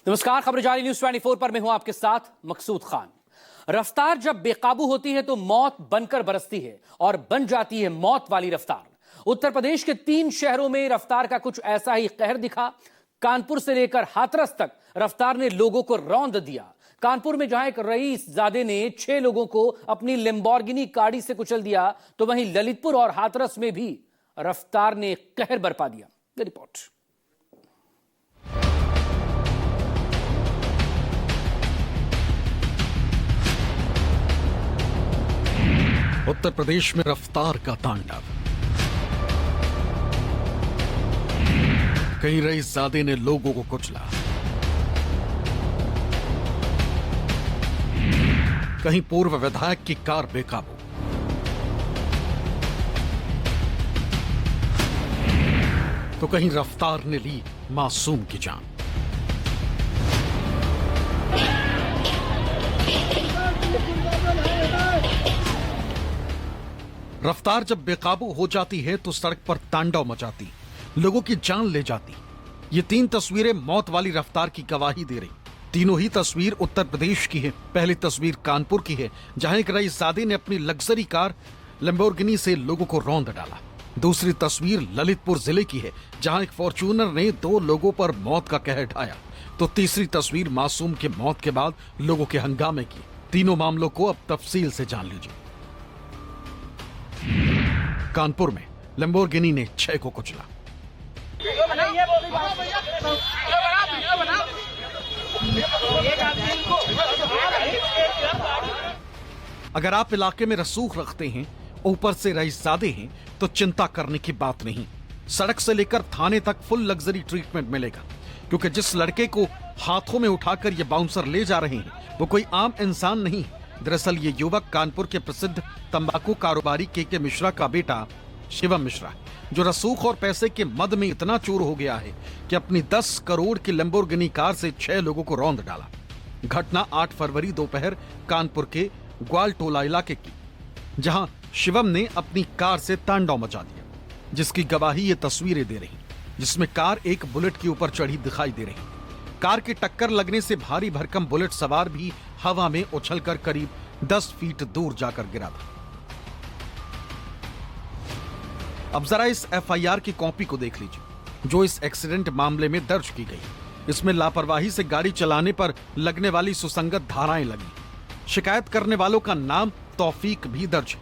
नमस्कार, खबर जारी न्यूज 24 पर मैं हूं आपके साथ मकसूद खान। रफ्तार जब बेकाबू होती है तो मौत बनकर बरसती है और बन जाती है मौत वाली रफ्तार। उत्तर प्रदेश के 3 शहरों में रफ्तार का कुछ ऐसा ही कहर दिखा। कानपुर से लेकर हाथरस तक रफ्तार ने लोगों को रौंद दिया। कानपुर में जहां एक रईस जादे ने 6 लोगों को अपनी लैम्बोर्गिनी गाड़ी से कुचल दिया, तो वहीं ललितपुर और हाथरस में भी रफ्तार ने कहर बरपा दिया। रिपोर्ट। उत्तर प्रदेश में रफ्तार का तांडव। कहीं रईसजादे ने लोगों को कुचला, कहीं पूर्व विधायक की कार बेकाबू, तो कहीं रफ्तार ने ली मासूम की जान। रफ्तार जब बेकाबू हो जाती है तो सड़क पर तांडव मचाती, लोगों की जान ले जाती। ये 3 तस्वीरें मौत वाली रफ्तार की गवाही दे रही। तीनों ही तस्वीर उत्तर प्रदेश की है। पहली तस्वीर कानपुर की है, जहां एक रईसजादे ने अपनी लग्जरी कार लैम्बोर्गिनी से लोगों को रौंद डाला। दूसरी तस्वीर ललितपुर जिले की है, जहां एक फॉर्च्यूनर ने 2 लोगों पर मौत का कहर ढाया। तो तीसरी तस्वीर मासूम के मौत के बाद लोगों के हंगामे की। तीनों मामलों को अब तफसील से जान लीजिए। कानपुर में लैम्बोर्गिनी ने 6 को कुचला। अगर आप इलाके में रसूख रखते हैं, ऊपर से रईसजादे हैं, तो चिंता करने की बात नहीं। सड़क से लेकर थाने तक फुल लग्जरी ट्रीटमेंट मिलेगा, क्योंकि जिस लड़के को हाथों में उठाकर ये बाउंसर ले जा रहे हैं वो कोई आम इंसान नहीं। दरअसल ये युवक कानपुर के प्रसिद्ध तंबाकू कारोबारी के मिश्रा का बेटा शिवम मिश्रा, जो रसूख और पैसे के मद में इतना चूर हो गया है कि अपनी 10 करोड़ की लैम्बोर्गिनी कार से 6 लोगों को रौंद डाला। घटना 8 फरवरी दोपहर कानपुर के ग्वालटोला इलाके की, जहां शिवम ने अपनी कार से तांडव मचा दिया, जिसकी गवाही ये तस्वीरें दे रही, जिसमें कार एक बुलेट के ऊपर चढ़ी दिखाई दे रही। कार की टक्कर लगने से भारी भरकम बुलेट सवार भी हवा में उछलकर करीब 10 फीट दूर जाकर गिरा था। अब जरा इस एफआईआर की कॉपी को देख लीजिए, जो इस एक्सीडेंट मामले में दर्ज की गई। इसमें लापरवाही से गाड़ी चलाने पर लगने वाली सुसंगत धाराएं लगी। शिकायत करने वालों का नाम तौफीक भी दर्ज है।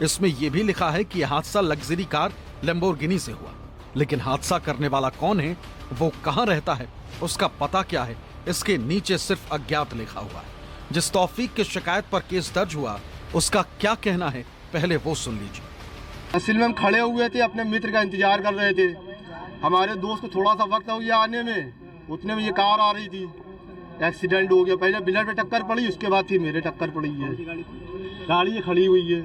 इसमें यह भी लिखा है कि यह हादसा लग्जरी कार लैम्बोर्गिनी से हुआ, लेकिन हादसा करने वाला कौन है, वो कहां रहता है, उसका पता क्या है, इसके नीचे सिर्फ अज्ञात लिखा हुआ है। जिस तौफीक की शिकायत पर केस दर्ज हुआ, उसका क्या कहना है, पहले वो सुन लीजिए। असल में हम खड़े हुए थे, अपने मित्र का इंतजार कर रहे थे। हमारे दोस्त को थोड़ा सा वक्त हो गया आने में, उतने में ये कार आ रही थी, एक्सीडेंट हो गया। पहले बिलर पे टक्कर पड़ी, उसके बाद फिर मेरे टक्कर पड़ी है। गाड़ी खड़ी हुई है।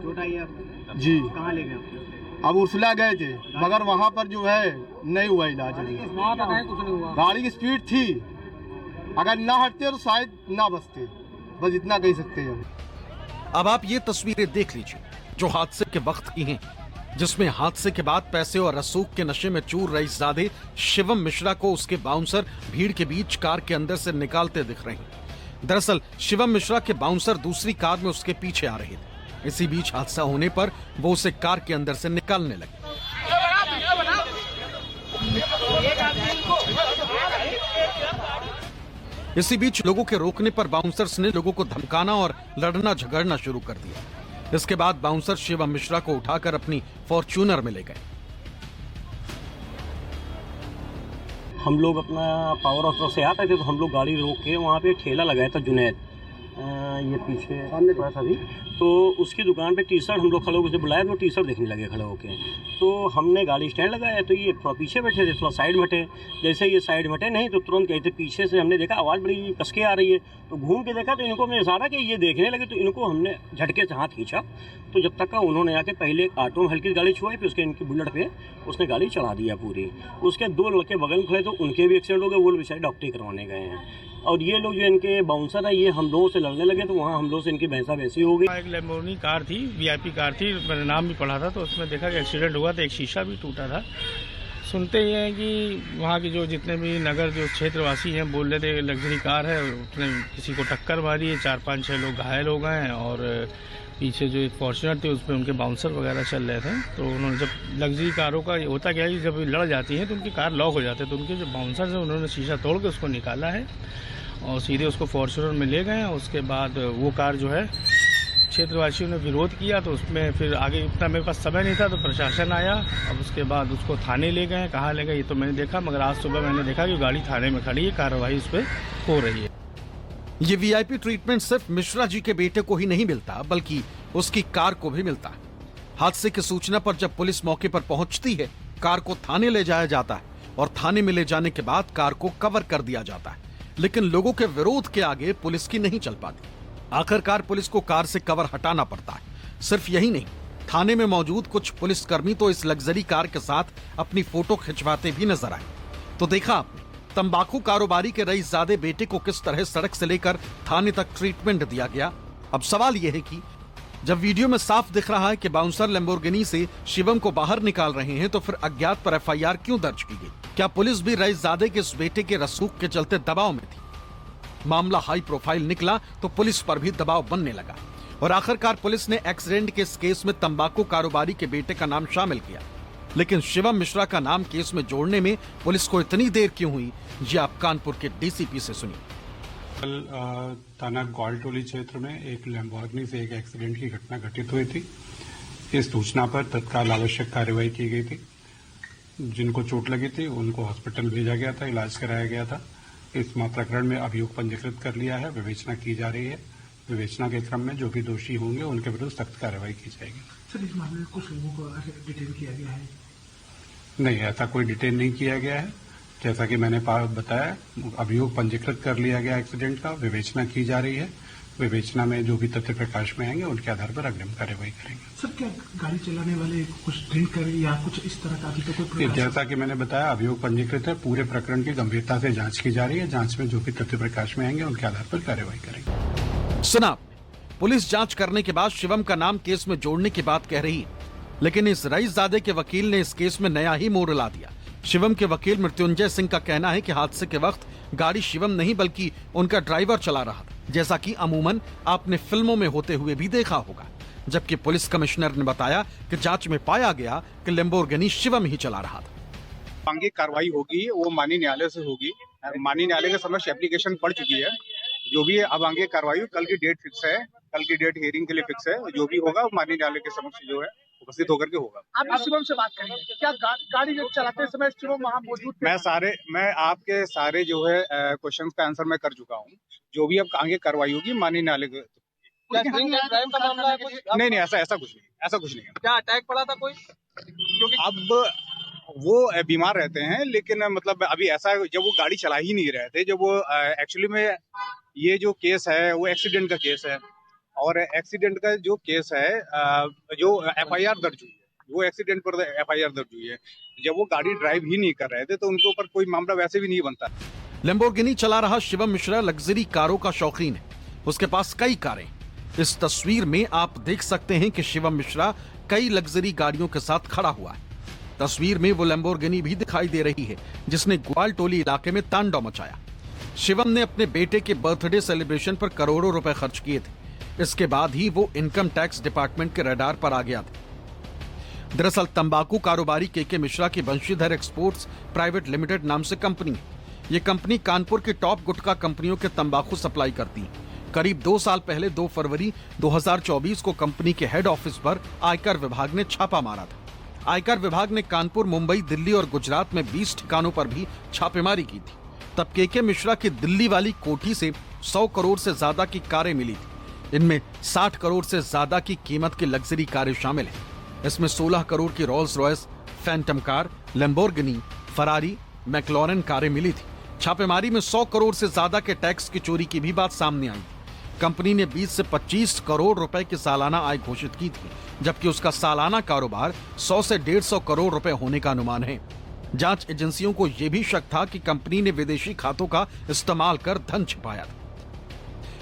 चोट आई है जी। कहाँ ले गए? अब उर्सला गए थे, मगर वहाँ पर जो है नहीं हुआ इलाज। कुछ नहीं हुआ। गाड़ी की स्पीड थी, अगर ना हटते तो शायद ना बचते। बस इतना कह सकते हैं। अब आप ये तस्वीरें देख लीजिए जो हादसे के वक्त की हैं, जिसमें हादसे के बाद पैसे और रसूख के नशे में चूर रईसजादे शिवम मिश्रा को उसके बाउंसर भीड़ के बीच कार के अंदर से निकालते दिख रहे हैं। दरअसल शिवम मिश्रा के बाउंसर दूसरी कार में उसके पीछे आ रहे थे। इसी बीच हादसा होने पर वो उसे कार के अंदर से निकालने लगे। इसी बीच लोगों के रोकने पर बाउंसर्स ने लोगों को धमकाना और लड़ना झगड़ना शुरू कर दिया। इसके बाद बाउंसर शिवम मिश्रा को उठाकर अपनी फॉर्च्यूनर में ले गए। हम लोग अपना पावर हाउस से आते थे, तो हम लोग गाड़ी रोक के वहाँ पे ठेला लगाया था जुनैद, ये पीछे थोड़ा सा भी, तो उसकी दुकान पे टी शर्ट हम लोग खड़े होकर उसे बुलाया, तो टी शर्ट देखने लगे खड़े होके। तो हमने गाड़ी स्टैंड लगाया, तो ये थोड़ा पीछे बैठे थे, थोड़ा साइड में हटे। जैसे ये साइड में हटे नहीं तो तुरंत गए थे पीछे से। हमने देखा आवाज़ बड़ी कसके आ रही है, तो घूम के देखा तो इनको हमने इशारा कि ये देखने लगे, तो इनको हमने झटके से हाथ खींचा। तो जब तक का उन्होंने आके पहले एक ऑटो में हल्की गाड़ी छुआई, फिर उसके इनकी बुलेट पे उसने गाड़ी चढ़ा दिया पूरी। उसके 2 लड़के बगल में खड़े, तो उनके भी एक्सीडेंट हो गए, वो बेचारे डॉक्टरी करवाने गए हैं। और ये लोग जो इनके बाउंसर है, ये हम लोगों से लड़ने लगे, तो वहाँ हम लोग से इनकी भैंसा वैसी हो गई। एक लैम्बोर्गिनी कार थी, वीआईपी कार थी, मैंने नाम भी पढ़ा था, तो उसमें देखा कि एक्सीडेंट हुआ, तो एक शीशा भी टूटा था। सुनते ही हैं कि वहाँ के जो जितने भी नगर जो क्षेत्रवासी हैं बोल रहे थे लग्जरी कार है, उसने किसी को टक्कर मारी है, 4-5-6 लोग घायल हो गए हैं और पीछे जो एक फॉर्च्यूनर थी उस पर उनके बाउंसर वगैरह चल रहे थे। तो उन्होंने जब लग्जरी कारों का होता क्या है कि जब लड़ जाती हैं तो उनकी कार लॉक हो जाते हैं, तो उनके जो बाउंसर हैं उन्होंने शीशा तोड़ के उसको निकाला है और सीधे उसको फॉर्च्यूनर में ले गए। उसके बाद वो कार जो है क्षेत्रवासियों ने विरोध किया, तो उसमें फिर आगे इतना मेरे पास समय नहीं था तो प्रशासन आया। अब उसके बाद उसको थाने ले गए। कहाँ ले गए ये तो मैंने देखा, मगर आज सुबह मैंने देखा कि गाड़ी थाने में खड़ी है, कार्रवाई उस पर हो रही है। ये वीआईपी ट्रीटमेंट सिर्फ मिश्रा जी के बेटे को ही नहीं मिलता बल्कि उसकी कार को भी मिलता है। हादसे की सूचना पर जब पुलिस मौके पर पहुंचती है, कार को थाने ले जाया जाता है और थाने में ले जाने के बाद कार को कवर कर दिया जाता है, लेकिन लोगों के विरोध के आगे पुलिस की नहीं चल पाती। आखिरकार पुलिस को कार से कवर हटाना पड़ता है। सिर्फ यही नहीं, थाने में मौजूद कुछ पुलिसकर्मी तो इस लग्जरी कार के साथ अपनी फोटो खिंचवाते भी नजर आए। तो देखा आपने तंबाकू कारोबारी के रईसजादे बेटे को किस तरह सड़क से लेकर थाने तक ट्रीटमेंट दिया गया। अब सवाल यह है कि जब वीडियो में साफ दिख रहा है कि बाउंसर लैम्बोर्गिनी से शिवम को बाहर निकाल रहे हैं, तो फिर अज्ञात पर एफआईआर क्यों दर्ज की गई? क्या पुलिस भी रईसजादे के इस बेटे के रसूख के चलते दबाव में थी? मामला हाई प्रोफाइल निकला तो पुलिस पर भी दबाव बनने लगा और आखिरकार पुलिस ने एक्सीडेंट के इस केस में तंबाकू कारोबारी के बेटे का नाम शामिल किया। लेकिन शिवम मिश्रा का नाम केस में जोड़ने में पुलिस को इतनी देर क्यों हुई, ये आप कानपुर के डीसीपी से सुनिए। कल थाना ग्वालटोली क्षेत्र में एक लैम्बोर्गिनी से एक एक्सीडेंट की घटना घटित हुई थी। इस सूचना पर तत्काल आवश्यक कार्रवाई की गई थी। जिनको चोट लगी थी उनको हॉस्पिटल भेजा गया था, इलाज कराया गया था। इस प्रकरण में अभियोग पंजीकृत कर लिया है, विवेचना की जा रही है। विवेचना के क्रम में जो भी दोषी होंगे उनके विरुद्ध सख्त कार्रवाई की जाएगी। सर, इस मामले में कुछ लोगों को डिटेन किया गया है? नहीं, ऐसा कोई डिटेन नहीं किया गया है। जैसा कि मैंने बताया, अभियोग पंजीकृत कर लिया गया एक्सीडेंट का, विवेचना की जा रही है। विवेचना में जो भी तथ्य प्रकाश में आएंगे उनके आधार पर अग्रिम कार्रवाई करेंगे। सर, क्या गाड़ी चलाने वाले कुछ ड्रिंक कर या कुछ इस तरह का अभी तो कोई? जैसा कि मैंने बताया, अभियोग पंजीकृत है। पूरे प्रकरण की गंभीरता से जांच की जा रही है। जांच में जो भी तथ्य प्रकाश में आएंगे उनके आधार पर कार्रवाई करेंगे। सुना, पुलिस जांच करने के बाद शिवम का नाम केस में जोड़ने की बात कह रही है, लेकिन इस रईसजादे के वकील ने इस केस में नया ही मोड़ ला दिया। शिवम के वकील मृत्युंजय सिंह का कहना है कि हादसे के वक्त गाड़ी शिवम नहीं बल्कि उनका ड्राइवर चला रहा था, जैसा कि अमूमन आपने फिल्मों में होते हुए भी देखा होगा। जबकि पुलिस कमिश्नर ने बताया कि जांच में पाया गया कि लैम्बोर्गिनी शिवम ही चला रहा था। आगे कार्रवाई होगी वो माननीय न्यायालय से होगी। माननीय न्यायालय के समक्ष एप्लीकेशन पड़ चुकी है। जो भी है अब आगे कार्रवाई, कल की डेट फिक्स है, कल की डेट हियरिंग के लिए फिक्स है। जो भी होगा माननीय न्यायालय के समक्ष जो है उपस्थित होकर के होगा। आप शिवम से बात करेंगे क्या? गाड़ी चलाते समय शिवम वहाँ मौजूद थे? मैं आपके सारे जो है क्वेश्चंस का आंसर मैं कर चुका हूँ। जो भी अब आगे कार्रवाई होगी माननीय न्यायालय के। नहीं, ऐसा कुछ नहीं है। क्या अटैक पड़ा था कोई? अब वो बीमार रहते हैं, लेकिन मतलब अभी ऐसा जब वो गाड़ी चला ही नहीं रहे थे, जब वो एक्चुअली में ये जो केस है वो एक्सीडेंट का केस है और एक्सीडेंट का जो केस है जो एफआईआर दर्ज हुई है वो एक्सीडेंट पर एफआईआर दर्ज हुई है। जब वो गाड़ी ड्राइव ही नहीं कर रहे थे तो उनके ऊपर कोई मामला वैसे भी नहीं बनता। लैम्बोर्गिनी चला रहा शिवम मिश्रा लग्जरी कारों का शौकीन है। उसके पास कई कारें। इस तस्वीर में आप देख सकते हैं कि शिवम मिश्रा कई लग्जरी गाड़ियों के साथ खड़ा हुआ है। तस्वीर में वो लैम्बोर्गिनी भी दिखाई दे रही है जिसने ग्वालटोली इलाके में तांडव मचाया। शिवम ने अपने बेटे के बर्थडे सेलिब्रेशन पर करोड़ों रुपए खर्च किए थे। इसके बाद ही वो इनकम टैक्स डिपार्टमेंट के रडार पर आ गया था। दरअसल तंबाकू कारोबारी के मिश्रा की बंशीधर एक्सपोर्ट्स प्राइवेट लिमिटेड नाम से कंपनी है। ये कंपनी कानपुर की टॉप गुटखा कंपनियों के तंबाकू सप्लाई करती है। करीब 2 साल पहले 2 फरवरी 2024 को कंपनी के हेड ऑफिस पर आयकर विभाग ने छापा मारा था। आयकर विभाग ने कानपुर, मुंबई, दिल्ली और गुजरात में 20 ठिकानों पर भी छापेमारी की थी। तब के मिश्रा की दिल्ली वाली कोठी से 100 करोड़ से ज्यादा की कारें मिली थी। इनमें 60 करोड़ से ज्यादा की कीमत की लग्जरी कारें शामिल हैं। इसमें 16 करोड़ की Rolls Royce, Phantom car, Lamborghini, Ferrari, McLaren कारें मिली थी। छापेमारी में 100 करोड़ से ज्यादा के टैक्स की चोरी की भी बात सामने आई। कंपनी ने 20 से 25 करोड़ रुपए की सालाना आय घोषित की थी, जबकि उसका सालाना कारोबार 100 से 150 करोड़ रुपए होने का अनुमान है। जांच एजेंसियों को यह भी शक था कि कंपनी ने विदेशी खातों का इस्तेमाल कर धन छिपाया था।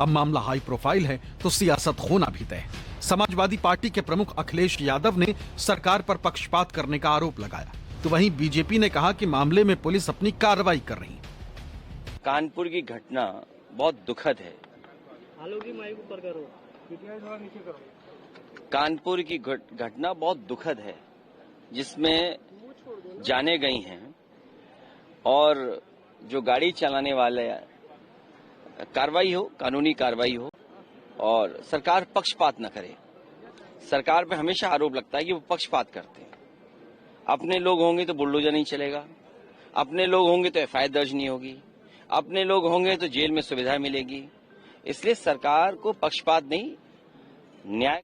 अब मामला हाई प्रोफाइल है तो सियासत होना भी तय है। समाजवादी पार्टी के प्रमुख अखिलेश यादव ने सरकार पर पक्षपात करने का आरोप लगाया। तो वहीं बीजेपी ने कहा कि मामले में पुलिस अपनी कार्रवाई कर रही है। कानपुर की घटना बहुत दुखद है। कानपुर की घटना बहुत दुखद है, जिसमें जाने गई हैं और जो गाड़ी चलाने वाले कार्रवाई हो, कानूनी कार्रवाई हो और सरकार पक्षपात न करे। सरकार पे हमेशा आरोप लगता है कि वो पक्षपात करते हैं। अपने लोग होंगे तो बुलडोजर नहीं चलेगा, अपने लोग होंगे तो एफआईआर दर्ज नहीं होगी, अपने लोग होंगे तो जेल में सुविधा मिलेगी। इसलिए सरकार को पक्षपात नहीं, न्याय